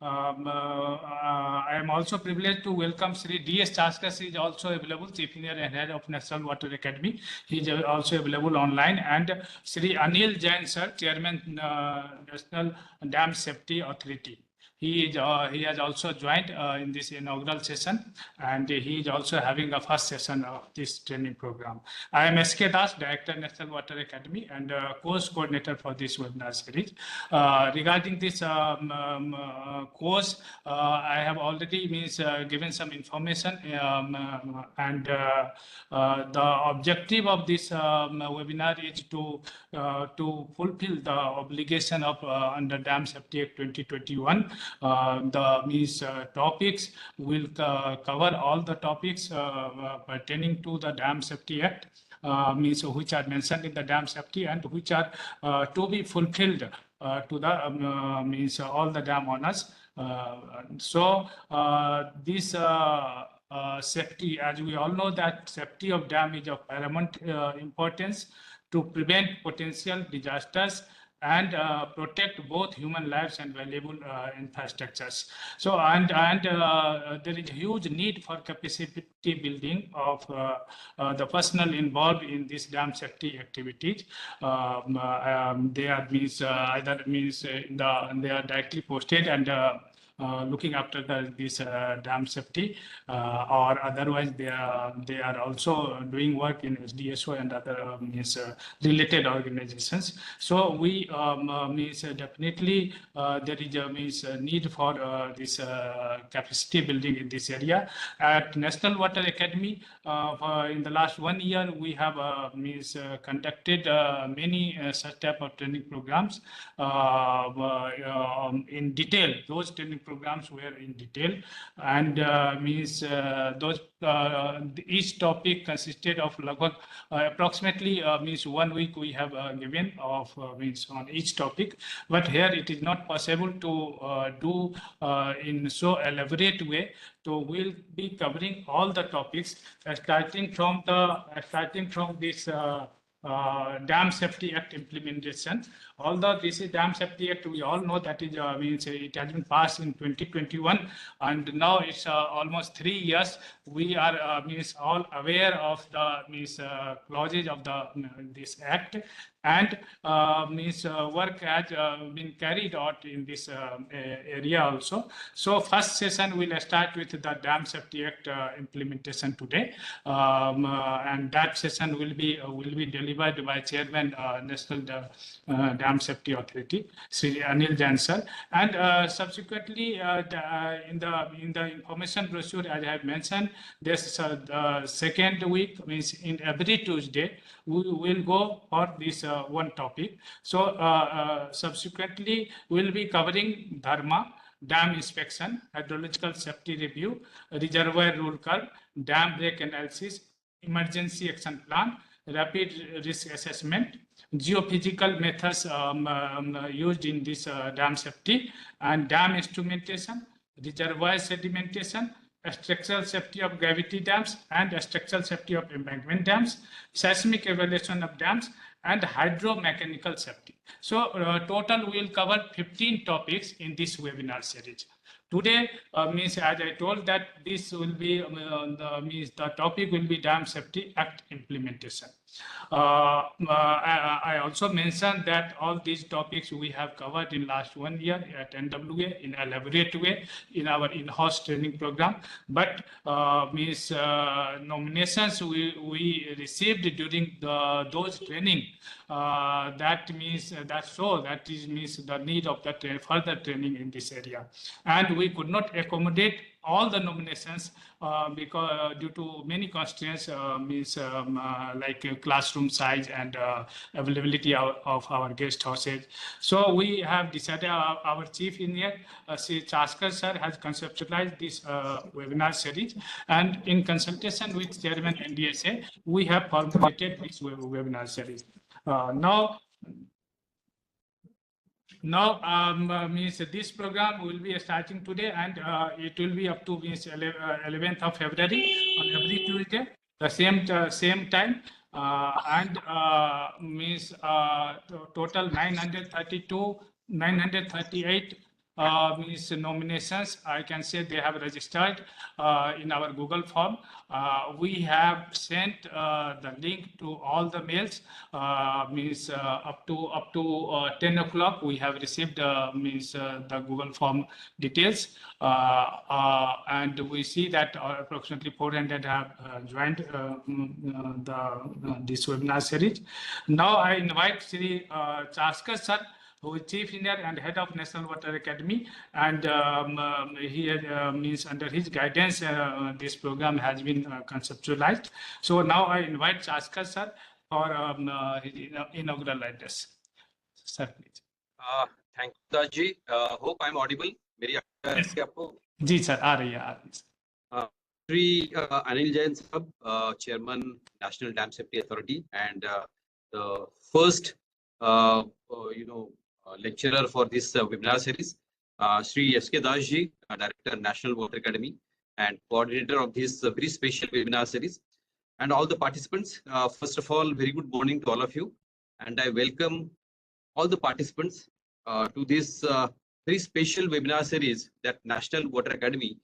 I am also privileged to welcome Sri D.S. Chaskar. He is also available, Chief Engineer and Head of National Water Academy. He is also available online. And Sri Anil Jain, sir, Chairman, National Dam Safety Authority. He has also joined in this inaugural session, and he is also having a first session of this training program. I am S.K. Das, Director, National Water Academy, and course coordinator for this webinar series. Regarding this course, I have already given some information, and the objective of this webinar is to fulfill the obligation of under Dam Safety Act 2021. The topics will cover all the topics pertaining to the Dam Safety Act, which are mentioned in the Dam Safety and which are to be fulfilled to the all the dam owners. This safety, as we all know, that safety of dam is of paramount importance to prevent potential disasters and protect both human lives and valuable infrastructures. So, there is a huge need for capacity building of the personnel involved in this dam safety activities. They are they are directly posted and looking after this dam safety, or otherwise they are also doing work in SDSO and other related organizations. So we definitely there is a need for this capacity building in this area. At National Water Academy, in the last 1 year, we have conducted many such type of training programs in detail. Those training programs were in detail, and those each topic consisted of approximately 1 week we have given of on each topic. But here it is not possible to do in so elaborate way. So we'll be covering all the topics starting from this Dam Safety Act implementation. Although this is Dam Safety Act, we all know that it it has been passed in 2021, and now it's almost 3 years. We are all aware of the clauses of this act, and work has been carried out in this area also. So first session will start with the Dam Safety Act implementation today, and that session will be delivered by Chairman National Dam Safety Authority, Sri Anil Jain sir. And subsequently, in the information brochure, as I have mentioned, this the second week means in every Tuesday we will go for this one topic. So subsequently we will be covering Dharma, dam inspection, hydrological safety review, reservoir rule curve, dam break analysis, emergency action plan, rapid risk assessment, geophysical methods used in this dam safety, and dam instrumentation, reservoir sedimentation, structural safety of gravity dams, and structural safety of embankment dams, seismic evaluation of dams, and hydromechanical safety. So total we will cover 15 topics in this webinar series. Today as I told that this will be the topic will be Dam Safety Act implementation. I also mentioned that all these topics we have covered in last 1 year at NWA in an elaborate way in our in-house training program. But nominations we received during those training, that means the need of the further training in this area, and we could not accommodate all the nominations because due to many constraints, like classroom size and availability of our guest houses. So we have decided, our chief engineer, Sri Chaskar sir, has conceptualized this webinar series, and in consultation with Chairman NDSA, we have formulated this webinar series. Now, this program will be starting today, and it will be up to 11th of February on every Tuesday, the same time, and total 938 means nominations, I can say they have registered in our Google form. We have sent the link to all the mails. Means up to 10 o'clock, we have received the Google form details, and we see that approximately 400 have joined this webinar series. Now I invite Sri Chaskar sir, who is Chief Engineer and Head of National Water Academy, and he means under his guidance, this program has been conceptualized. So now I invite Chaskar sir for his inaugural address. Sir, please. Thank you, Taji. Hope I'm audible. मेरी Yes. आपको जी sir आ रही है Sri Anil Jain Sahab, Chairman, National Dam Safety Authority, and the first lecturer for this webinar series, Sri S.K. Das ji, Director, National Water Academy, and coordinator of this very special webinar series, and all the participants. First of all, very good morning to all of you, and I welcome all the participants to this very special webinar series that National Water Academy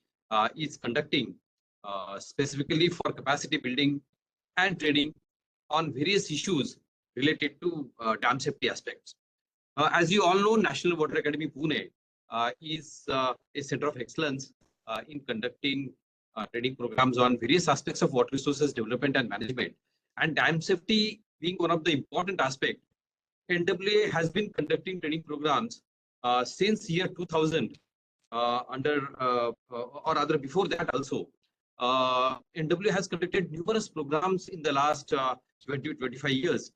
is conducting specifically for capacity building and training on various issues related to dam safety aspects. As you all know, National Water Academy Pune is a center of excellence in conducting training programs on various aspects of water resources development and management. And dam safety being one of the important aspects, NWA has been conducting training programs since year 2000 or rather before that also. NWA has conducted numerous programs in the last 20 to 25 years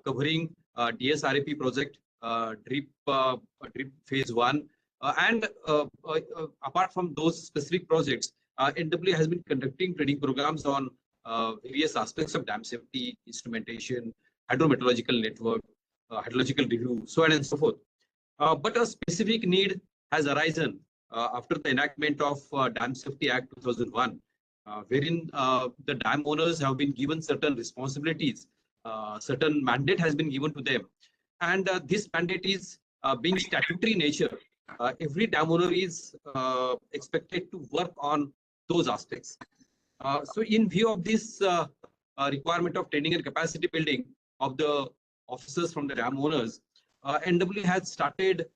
covering DSRAP project, DRIP phase 1, and apart from those specific projects, NWA has been conducting training programs on various aspects of dam safety, instrumentation, hydrometeorological network, hydrological review, so on and so forth. But a specific need has arisen after the enactment of Dam Safety Act 2001, wherein the dam owners have been given certain responsibilities, certain mandate has been given to them, and this mandate is being statutory nature. Every dam owner is expected to work on those aspects. So in view of this requirement of training and capacity building of the officers from the dam owners, NWA has started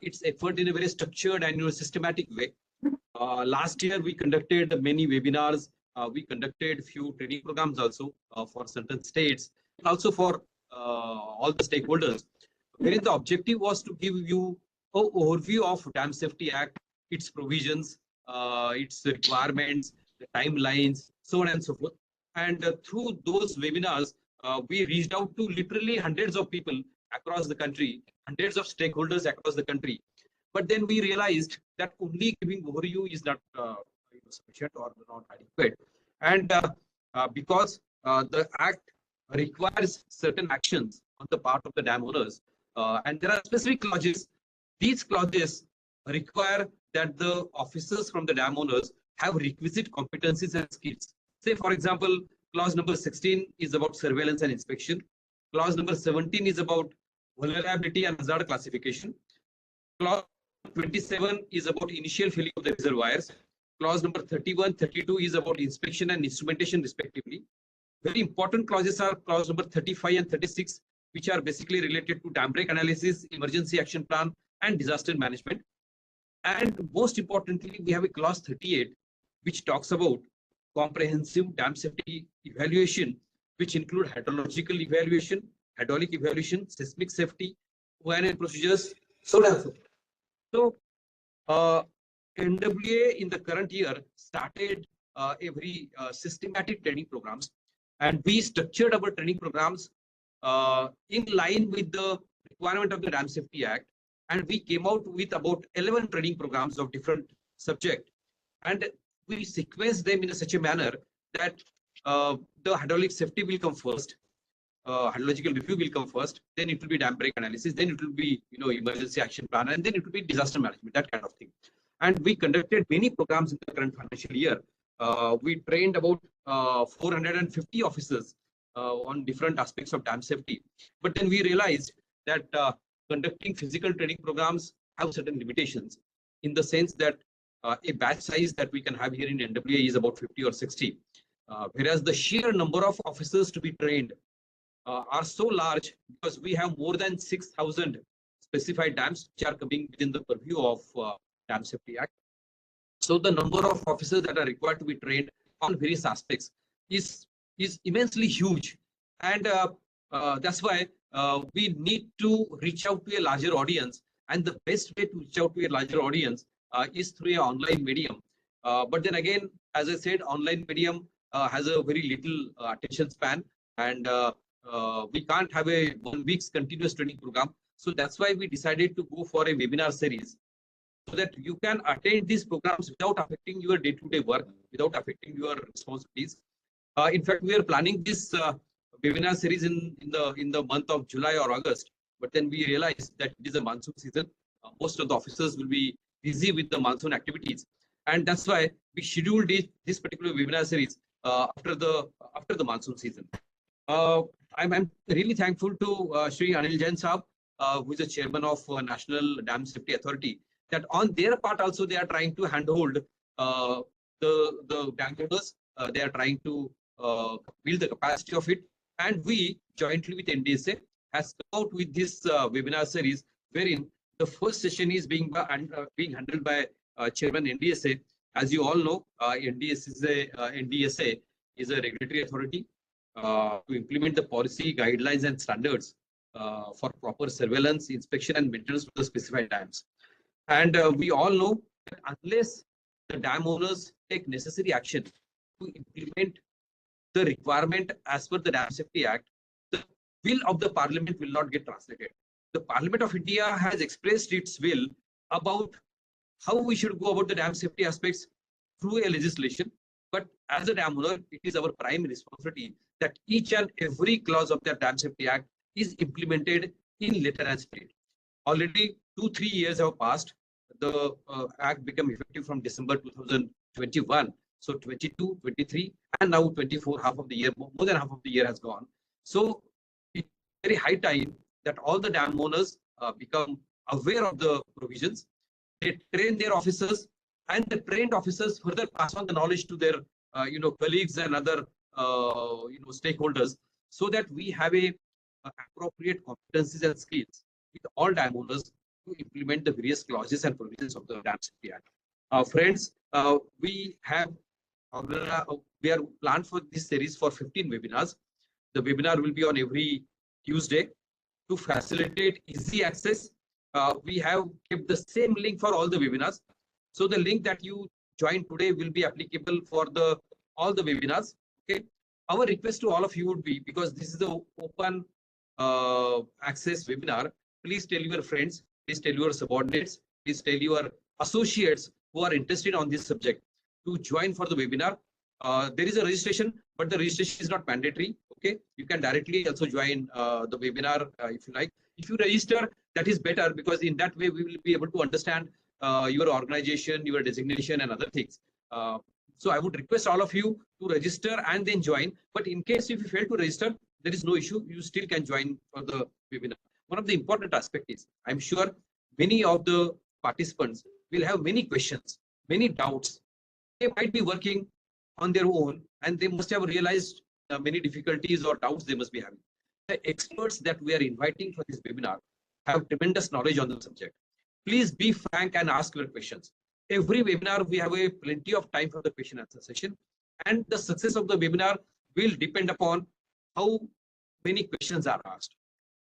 its effort in a very structured and systematic way. Last year, we conducted many webinars. We conducted few training programs also for certain states, and also for all the stakeholders, wherein the objective was to give you an overview of Dam Safety Act, its provisions, its requirements, the timelines, so on and so forth. And through those webinars, we reached out to literally hundreds of people across the country, hundreds of stakeholders across the country. But then we realized that only giving overview is not sufficient or not adequate. And because the Act requires certain actions on the part of the dam owners, and there are specific clauses. These clauses require that the officers from the dam owners have requisite competencies and skills. Say, for example, clause number 16 is about surveillance and inspection. Clause number 17 is about vulnerability and hazard classification. Clause 27 is about initial filling of the reservoirs. Clause number 31, 32 is about inspection and instrumentation respectively. Very important clauses are clause number 35 and 36, which are basically related to dam break analysis, emergency action plan, and disaster management. And most importantly, we have a clause 38, which talks about comprehensive dam safety evaluation, which include hydrological evaluation, hydraulic evaluation, seismic safety, O&M procedures, so on and so forth. So, NWA in the current year started a very systematic training programs, and we structured our training programs in line with the requirement of the Dam Safety Act, and we came out with about 11 training programs of different subject, and we sequenced them in such a manner that the hydraulic safety will come first, hydrological review will come first, then it will be dam break analysis, then it will be emergency action plan, and then it will be disaster management, that kind of thing. And we conducted many programs in the current financial year. We trained about 450 officers on different aspects of dam safety. But then we realized that conducting physical training programs have certain limitations. in the sense that a batch size that we can have here in NWA is about 50 or 60, whereas the sheer number of officers to be trained are so large because we have more than 6,000 specified dams which are coming within the purview of Dam Safety Act. So the number of officers that are required to be trained on various aspects is immensely huge, and that's why we need to reach out to a larger audience. And the best way to reach out to a larger audience is through an online medium. But then again, as I said, online medium has a very little attention span, and we can't have a 1 week's continuous training program. So that's why we decided to go for a webinar series, so that you can attend these programs without affecting your day-to-day work, without affecting your responsibilities. In fact, we are planning this webinar series in the month of July or August, but then we realized that it is a monsoon season. Most of the officers will be busy with the monsoon activities, and that's why we scheduled this particular webinar series after the monsoon season. I'm really thankful to Shri Anil Jain Saab, who is the chairman of National Dam Safety Authority, that on their part also they are trying to handhold the dam owners. They are trying to build the capacity of it, and we jointly with NDSA has come out with this webinar series, wherein the first session is being handled by Chairman NDSA. As you all know, NDSA is a regulatory authority to implement the policy, guidelines, and standards for proper surveillance, inspection, and maintenance of the specified dams. And we all know that unless the dam owners take necessary action to implement the requirement as per the Dam Safety Act, the will of the Parliament will not get translated. The Parliament of India has expressed its will about how we should go about the dam safety aspects through a legislation. But as a dam owner, it is our prime responsibility that each and every clause of the Dam Safety Act is implemented in letter and spirit. Already 2-3 years have passed. The Act became effective from December 2021. So 22, 23, and now 24, half of the year, more than half of the year has gone. So it's very high time that all the dam owners become aware of the provisions. They train their officers, and the trained officers further pass on the knowledge to their colleagues and other stakeholders, so that we have a appropriate competencies and skills with all dam owners to implement the various clauses and provisions of the Dam Safety Act. Friends, we are planned for this series for 15 webinars. The webinar will be on every Tuesday. To facilitate easy access, we have kept the same link for all the webinars. So the link that you join today will be applicable for all the webinars. Okay. Our request to all of you would be, because this is the open access webinar, please tell your friends, please tell your subordinates, please tell your associates who are interested on this subject to join for the webinar. There is a registration, but the registration is not mandatory. Okay, you can directly also join the webinar if you like. If you register, that is better, because in that way we will be able to understand your organization, your designation, and other things. So I would request all of you to register and then join. But in case if you fail to register, there is no issue. You still can join for the webinar. One of the important aspects is, I'm sure many of the participants will have many questions, many doubts. They might be working on their own, and they must have realized many difficulties or doubts they must be having. The experts that we are inviting for this webinar have tremendous knowledge on the subject. Please be frank and ask your questions. Every webinar, we have plenty of time for the question answer session, and the success of the webinar will depend upon how many questions are asked,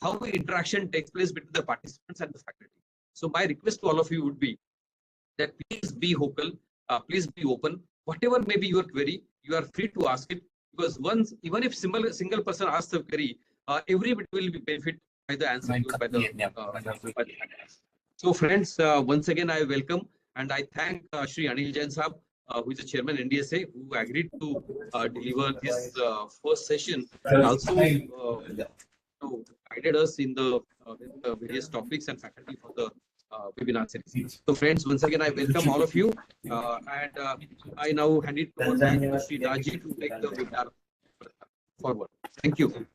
how the interaction takes place between the participants and the faculty. So my request to all of you would be that please be vocal, please be open. Whatever may be your query, you are free to ask it, because once, even if single person asks the query, everybody will be benefit by the answer given by the So friends, once again I welcome and I thank Shri Anil Jain Saab, who is the chairman NDSA, who agreed to deliver this first session, and also guided us in the various topics and faculty for the webinar series. So friends, once again I welcome all of you, and I now hand it over to Shri Raji to take the webinar forward. Thank you.